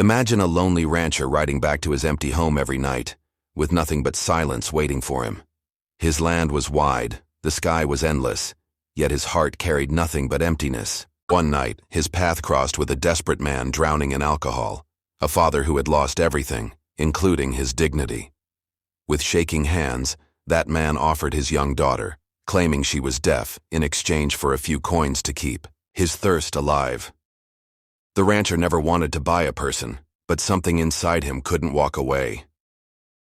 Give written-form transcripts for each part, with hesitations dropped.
Imagine a lonely rancher riding back to his empty home every night, with nothing but silence waiting for him. His land was wide, the sky was endless, yet his heart carried nothing but emptiness. One night, his path crossed with a desperate man drowning in alcohol, a father who had lost everything, including his dignity. With shaking hands, that man offered his young daughter, claiming she was deaf, in exchange for a few coins to keep his thirst alive. The rancher never wanted to buy a person, but something inside him couldn't walk away.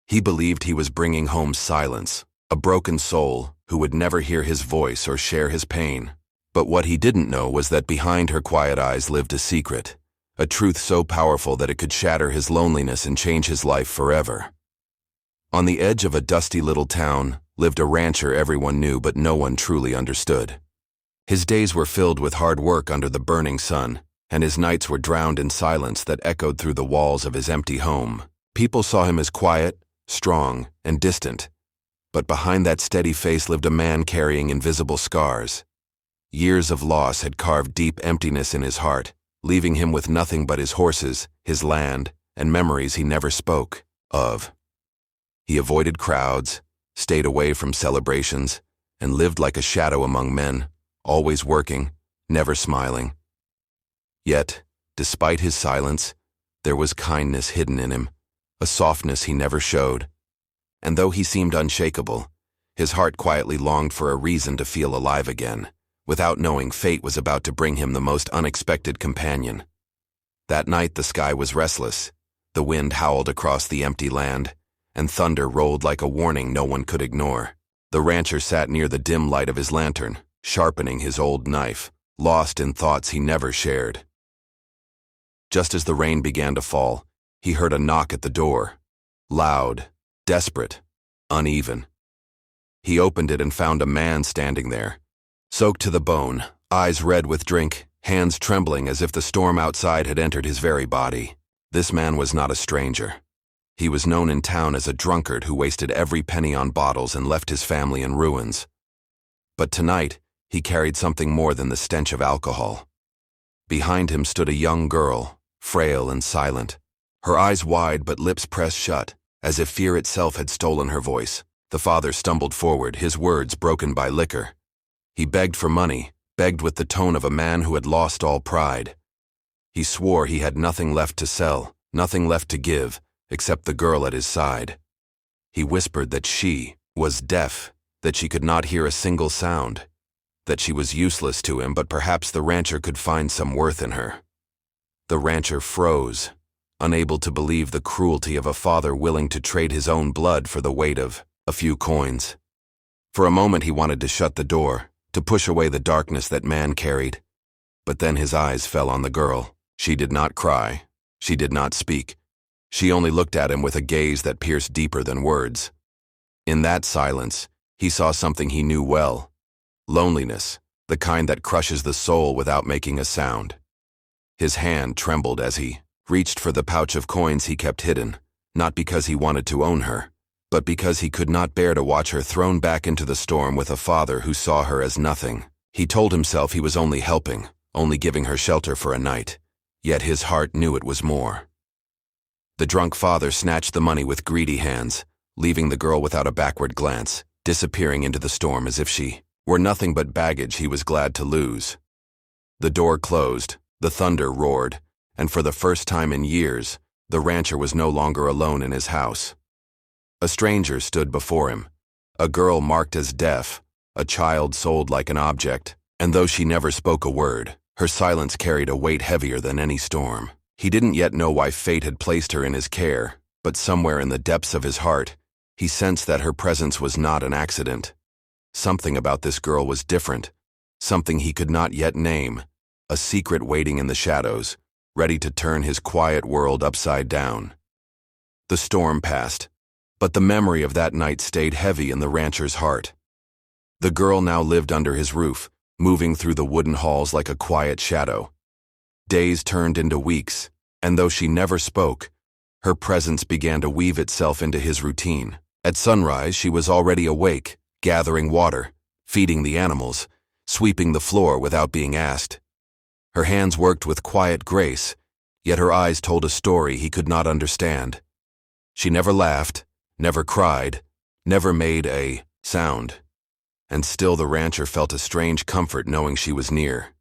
He believed he was bringing home silence, a broken soul who would never hear his voice or share his pain. But what he didn't know was that behind her quiet eyes lived a secret, a truth so powerful that it could shatter his loneliness and change his life forever. On the edge of a dusty little town lived a rancher everyone knew but no one truly understood. His days were filled with hard work under the burning sun, and his nights were drowned in silence that echoed through the walls of his empty home. People saw him as quiet, strong, and distant, but behind that steady face lived a man carrying invisible scars. Years of loss had carved deep emptiness in his heart, leaving him with nothing but his horses, his land, and memories he never spoke of. He avoided crowds, stayed away from celebrations, and lived like a shadow among men, always working, never smiling. Yet, despite his silence, there was kindness hidden in him, a softness he never showed. And though he seemed unshakable, his heart quietly longed for a reason to feel alive again, without knowing fate was about to bring him the most unexpected companion. That night the sky was restless, the wind howled across the empty land, and thunder rolled like a warning no one could ignore. The rancher sat near the dim light of his lantern, sharpening his old knife, lost in thoughts he never shared. Just as the rain began to fall, he heard a knock at the door. Loud, desperate, uneven. He opened it and found a man standing there, soaked to the bone, eyes red with drink, hands trembling as if the storm outside had entered his very body. This man was not a stranger. He was known in town as a drunkard who wasted every penny on bottles and left his family in ruins. But tonight, he carried something more than the stench of alcohol. Behind him stood a young girl, frail and silent, her eyes wide but lips pressed shut, as if fear itself had stolen her voice. The father stumbled forward, his words broken by liquor. He begged for money, begged with the tone of a man who had lost all pride. He swore he had nothing left to sell, nothing left to give, except the girl at his side. He whispered that she was deaf, that she could not hear a single sound, that she was useless to him, but perhaps the rancher could find some worth in her. The rancher froze, unable to believe the cruelty of a father willing to trade his own blood for the weight of a few coins. For a moment he wanted to shut the door, to push away the darkness that man carried. But then his eyes fell on the girl. She did not cry. She did not speak. She only looked at him with a gaze that pierced deeper than words. In that silence, he saw something he knew well. Loneliness, the kind that crushes the soul without making a sound. His hand trembled as he reached for the pouch of coins he kept hidden, not because he wanted to own her, but because he could not bear to watch her thrown back into the storm with a father who saw her as nothing. He told himself he was only helping, only giving her shelter for a night, yet his heart knew it was more. The drunk father snatched the money with greedy hands, leaving the girl without a backward glance, disappearing into the storm as if she were nothing but baggage he was glad to lose. The door closed, the thunder roared, and for the first time in years, the rancher was no longer alone in his house. A stranger stood before him, a girl marked as deaf, a child sold like an object, and though she never spoke a word, her silence carried a weight heavier than any storm. He didn't yet know why fate had placed her in his care, but somewhere in the depths of his heart, he sensed that her presence was not an accident. Something about this girl was different, something he could not yet name, a secret waiting in the shadows, ready to turn his quiet world upside down. The storm passed, but the memory of that night stayed heavy in the rancher's heart. The girl now lived under his roof, moving through the wooden halls like a quiet shadow. Days turned into weeks, and though she never spoke, her presence began to weave itself into his routine. At sunrise, she was already awake, gathering water, feeding the animals, sweeping the floor without being asked. Her hands worked with quiet grace, yet her eyes told a story he could not understand. She never laughed, never cried, never made a sound, and still the rancher felt a strange comfort knowing she was near.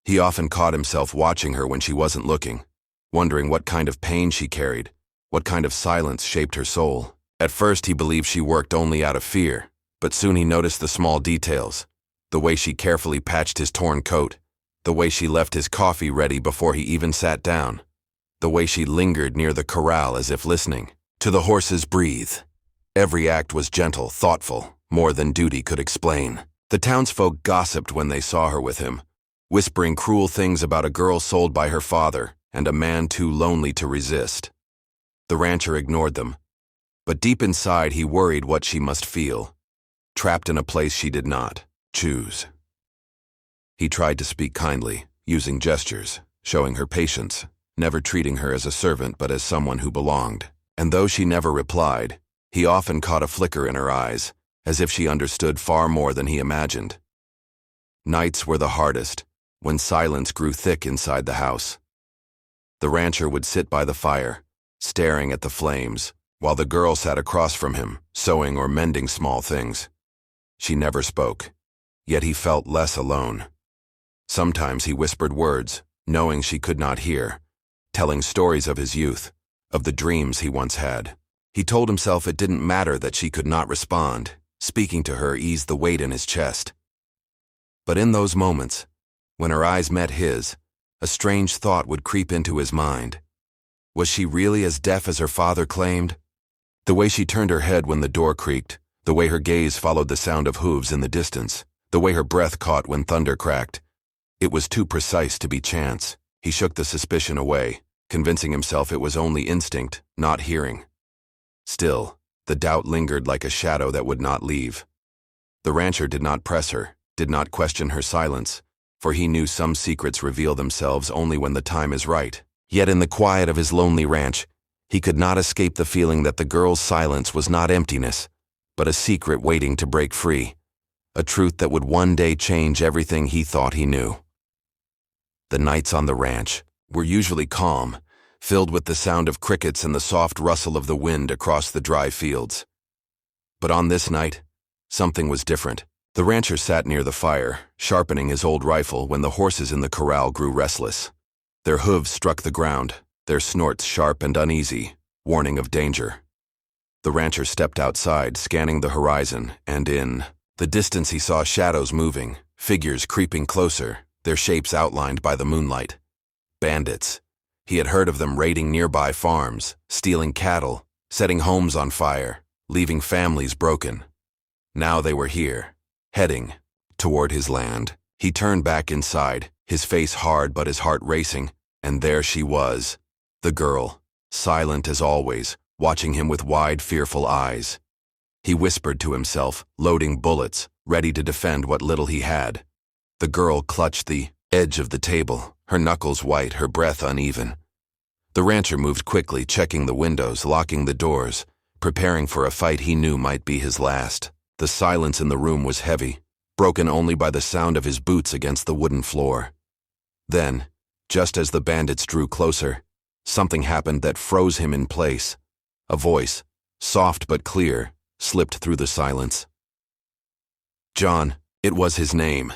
He often caught himself watching her when she wasn't looking, wondering what kind of pain she carried, what kind of silence shaped her soul. At first he believed she worked only out of fear, but soon he noticed the small details, the way she carefully patched his torn coat, the way she left his coffee ready before he even sat down, the way she lingered near the corral as if listening to the horses breathe. Every act was gentle, thoughtful, more than duty could explain. The townsfolk gossiped when they saw her with him, whispering cruel things about a girl sold by her father and a man too lonely to resist. The rancher ignored them, but deep inside he worried what she must feel, trapped in a place she did not choose. He tried to speak kindly, using gestures, showing her patience, never treating her as a servant but as someone who belonged. And though she never replied, he often caught a flicker in her eyes, as if she understood far more than he imagined. Nights were the hardest, when silence grew thick inside the house. The rancher would sit by the fire, staring at the flames, while the girl sat across from him, sewing or mending small things. She never spoke, yet he felt less alone. Sometimes he whispered words, knowing she could not hear, telling stories of his youth, of the dreams he once had. He told himself it didn't matter that she could not respond. Speaking to her eased the weight in his chest. But in those moments, when her eyes met his, a strange thought would creep into his mind. Was she really as deaf as her father claimed? The way she turned her head when the door creaked, the way her gaze followed the sound of hooves in the distance, the way her breath caught when thunder cracked. It was too precise to be chance. He shook the suspicion away, convincing himself it was only instinct, not hearing. Still, the doubt lingered like a shadow that would not leave. The rancher did not press her, did not question her silence, for he knew some secrets reveal themselves only when the time is right. Yet in the quiet of his lonely ranch, he could not escape the feeling that the girl's silence was not emptiness, but a secret waiting to break free, a truth that would one day change everything he thought he knew. The nights on the ranch were usually calm, filled with the sound of crickets and the soft rustle of the wind across the dry fields. But on this night, something was different. The rancher sat near the fire, sharpening his old rifle when the horses in the corral grew restless. Their hooves struck the ground, their snorts sharp and uneasy, warning of danger. The rancher stepped outside, scanning the horizon, and in the distance he saw shadows moving, figures creeping closer, their shapes outlined by the moonlight. Bandits. He had heard of them raiding nearby farms, stealing cattle, setting homes on fire, leaving families broken. Now they were here, heading toward his land. He turned back inside, his face hard but his heart racing, and there she was, the girl, silent as always, watching him with wide, fearful eyes. He whispered to himself, loading bullets, ready to defend what little he had. The girl clutched the edge of the table, her knuckles white, her breath uneven. The rancher moved quickly, checking the windows, locking the doors, preparing for a fight he knew might be his last. The silence in the room was heavy, broken only by the sound of his boots against the wooden floor. Then, just as the bandits drew closer, something happened that froze him in place. A voice, soft but clear, slipped through the silence. John, it was his name.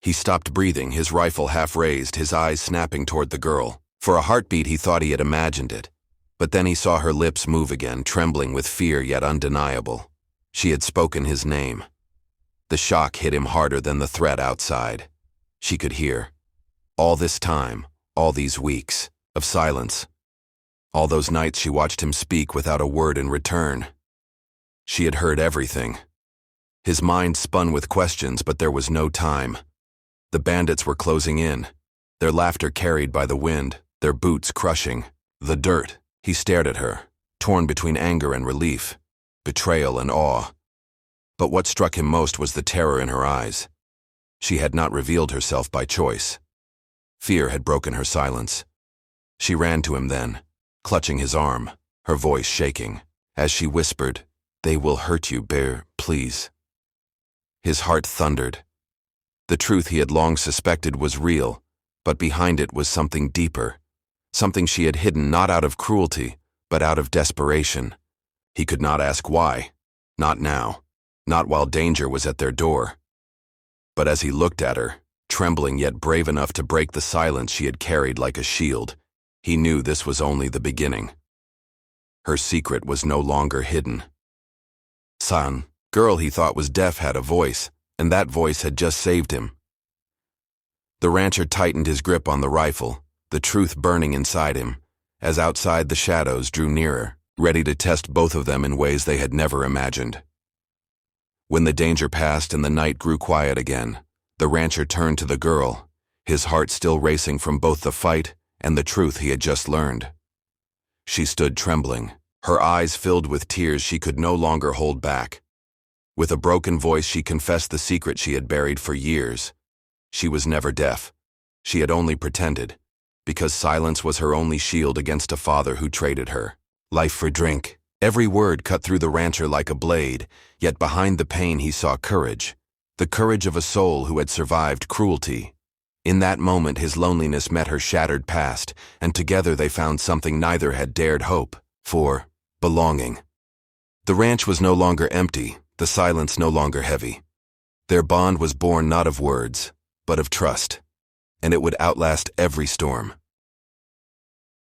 He stopped breathing, his rifle half raised, his eyes snapping toward the girl. For a heartbeat he thought he had imagined it. But then he saw her lips move again, trembling with fear yet undeniable. She had spoken his name. The shock hit him harder than the threat outside. She could hear. All this time, all these weeks, of silence. All those nights she watched him speak without a word in return. She had heard everything. His mind spun with questions, but there was no time. The bandits were closing in, their laughter carried by the wind, their boots crushing the dirt. He stared at her, torn between anger and relief, betrayal and awe. But what struck him most was the terror in her eyes. She had not revealed herself by choice. Fear had broken her silence. She ran to him then, clutching his arm, her voice shaking, as she whispered, "They will hurt you, Bear, please." His heart thundered. The truth he had long suspected was real, but behind it was something deeper. something she had hidden not out of cruelty, but out of desperation. He could not ask why. Not now. Not while danger was at their door. But as he looked at her, trembling yet brave enough to break the silence she had carried like a shield, he knew this was only the beginning. Her secret was no longer hidden. Son, girl he thought was deaf had a voice, and that voice had just saved him. The rancher tightened his grip on the rifle, the truth burning inside him, as outside the shadows drew nearer, ready to test both of them in ways they had never imagined. When the danger passed and the night grew quiet again, the rancher turned to the girl, his heart still racing from both the fight and the truth he had just learned. She stood trembling, her eyes filled with tears she could no longer hold back. With a broken voice she confessed the secret she had buried for years. She was never deaf. She had only pretended, because silence was her only shield against a father who traded her life for drink. Every word cut through the rancher like a blade, yet behind the pain he saw courage, the courage of a soul who had survived cruelty. In that moment his loneliness met her shattered past, and together they found something neither had dared hope for: belonging. The ranch was no longer empty, the silence no longer heavy. Their bond was born not of words, but of trust, and it would outlast every storm.